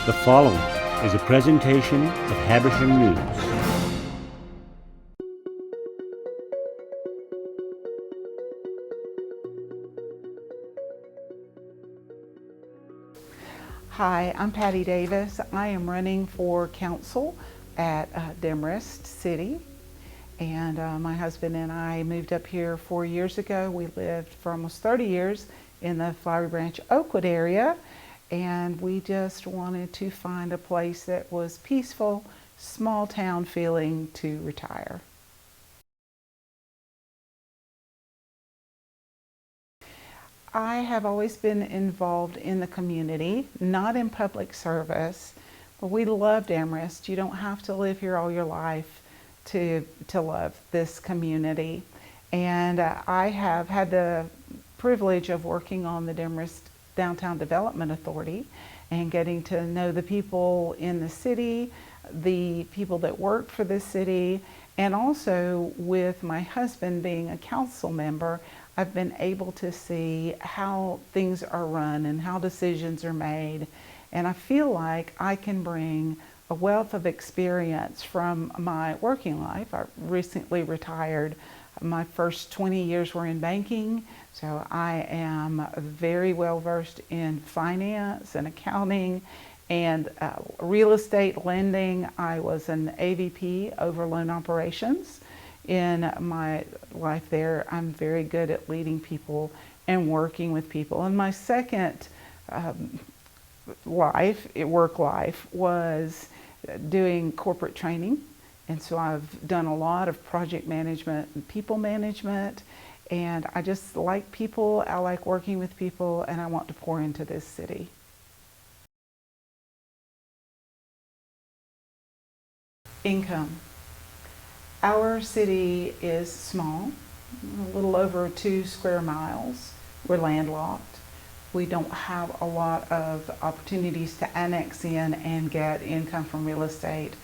The following is a presentation of Habersham News. Hi, I'm Patti Davis. I am running for council at Demorest City. And my husband and I moved up here 4 years ago. We lived for almost 30 years in the Flowery Branch, Oakwood area. And we just wanted to find a place that was peaceful, small town feeling to retire. I have always been involved in the community, not in public service, but we love Demorest. You don't have to live here all your life to love this community. And I have had the privilege of working on the Demorest Downtown Development Authority and getting to know the people in the city, the people that work for the city, and also with my husband being a council member, I've been able to see how things are run and how decisions are made. And I feel like I can bring a wealth of experience from my working life. I recently retired. My first 20 years were in banking, so I am very well versed in finance and accounting and real estate lending. I was an AVP over loan operations. In my life there, I'm very good at leading people and working with people. And my second work life, was doing corporate training. And so I've done a lot of project management and people management. And I just like people, I like working with people, and I want to pour into this city. Income. Our city is small, a little over 2 square miles. We're landlocked. We don't have a lot of opportunities to annex in and get income from real estate.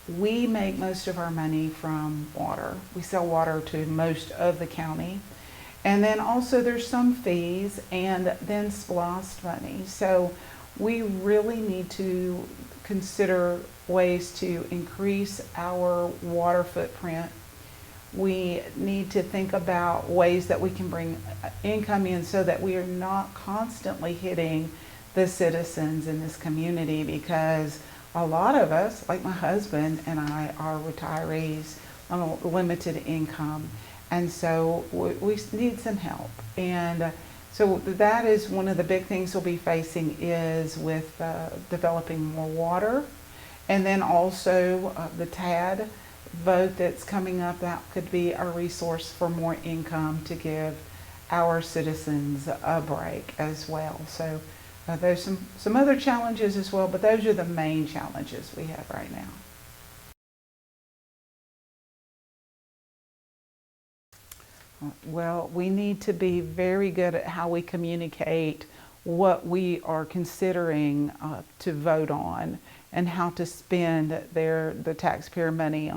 We make most of our money from water. We sell water to most of the county. And then also there's some fees and then SPLOST money. So we really need to consider ways to increase our water footprint. We need to think about ways that we can bring income in so that we are not constantly hitting the citizens in this community, because a lot of us, like my husband and I, are retirees on a limited income. And so we need some help. And so that is one of the big things we'll be facing, is with developing more water. And then also the TAD vote that's coming up, that could be a resource for more income to give our citizens a break as well. So there's some other challenges as well, but those are the main challenges we have right now. Well, we need to be very good at how we communicate what we are considering to vote on and how to spend the taxpayer money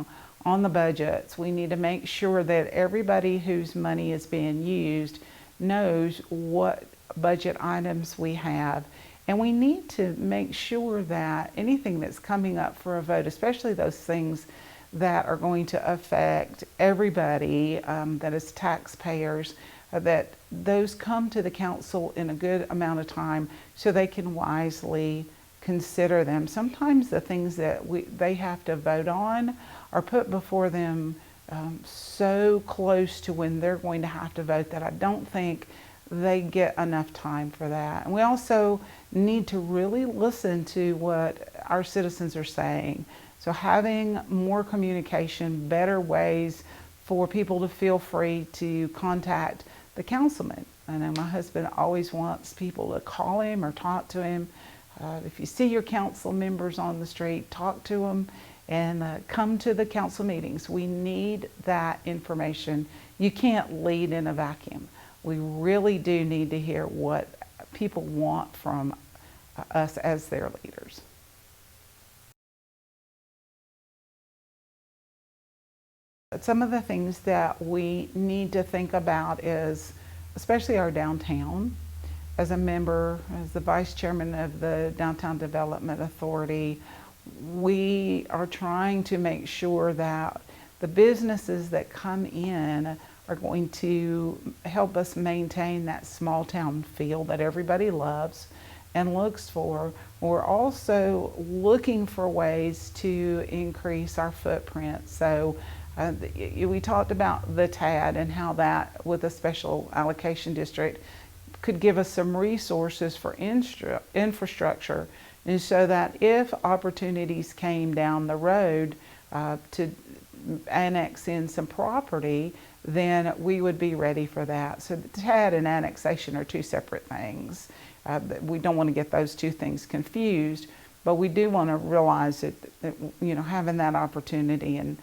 on the budgets. We need to make sure that everybody whose money is being used knows what budget items we have. And we need to make sure that anything that's coming up for a vote, especially those things that are going to affect everybody that is taxpayers, that those come to the council in a good amount of time so they can wisely consider them. Sometimes the things that they have to vote on are put before them so close to when they're going to have to vote that I don't think they get enough time for that. And we also need to really listen to what our citizens are saying. So having more communication, better ways for people to feel free to contact the councilman. I know my husband always wants people to call him or talk to him. If you see your council members on the street, talk to them and come to the council meetings. We need that information. You can't lead in a vacuum. We really do need to hear what people want from us as their leaders. Some of the things that we need to think about is, especially our downtown, as a member, as the vice chairman of the Downtown Development Authority, we are trying to make sure that the businesses that come in are going to help us maintain that small town feel that everybody loves and looks for. We're also looking for ways to increase our footprint. So we talked about the TAD and how that, with a special allocation district, could give us some resources for infrastructure, and so that if opportunities came down the road to annex in some property, then we would be ready for that. So the TAD and annexation are two separate things. We don't want to get those two things confused, but we do want to realize that having that opportunity and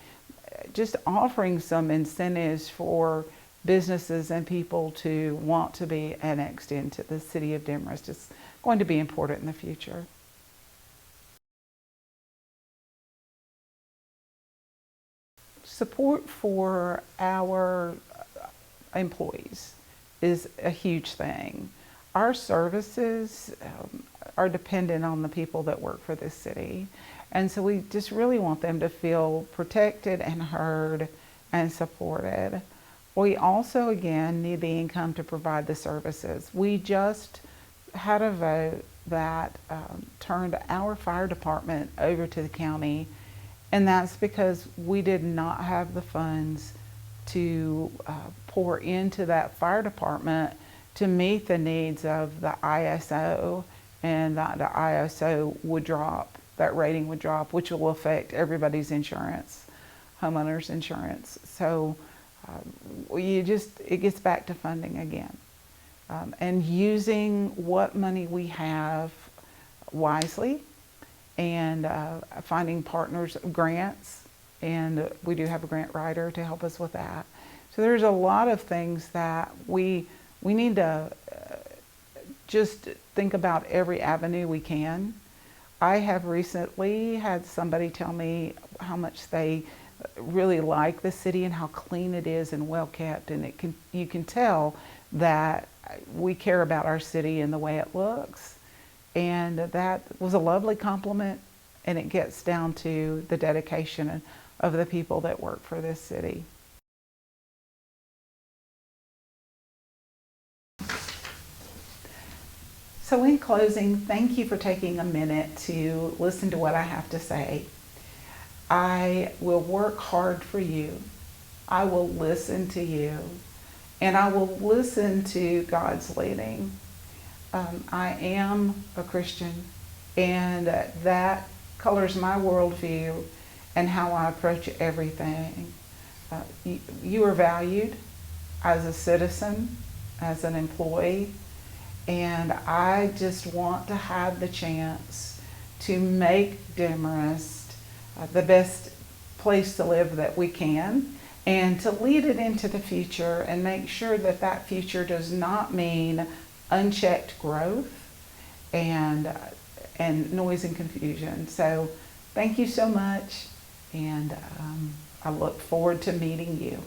just offering some incentives for businesses and people to want to be annexed into the city of Demorest is going to be important in the future. Support for our employees is a huge thing. Our services are dependent on the people that work for this city. And so we just really want them to feel protected and heard and supported. We also, again, need the income to provide the services. We just had a vote that turned our fire department over to the county, and that's because we did not have the funds to pour into that fire department to meet the needs of the ISO, and that the ISO would drop, that rating would drop, which will affect everybody's insurance, homeowners insurance. So it gets back to funding again, and using what money we have wisely, and finding partners, grants, and we do have a grant writer to help us with that. So there's a lot of things that we need to just think about every avenue we can. I have recently had somebody tell me how much they really like the city and how clean it is and well kept, and you can tell that we care about our city and the way it looks. And that was a lovely compliment, and it gets down to the dedication of the people that work for this city. So in closing, thank you for taking a minute to listen to what I have to say. I will work hard for you. I will listen to you, and I will listen to God's leading. I am a Christian, and that colors my worldview and how I approach everything. You are valued as a citizen, as an employee, and I just want to have the chance to make Demorest the best place to live that we can, and to lead it into the future and make sure that that future does not mean unchecked growth and noise and confusion. So thank you so much, and I look forward to meeting you.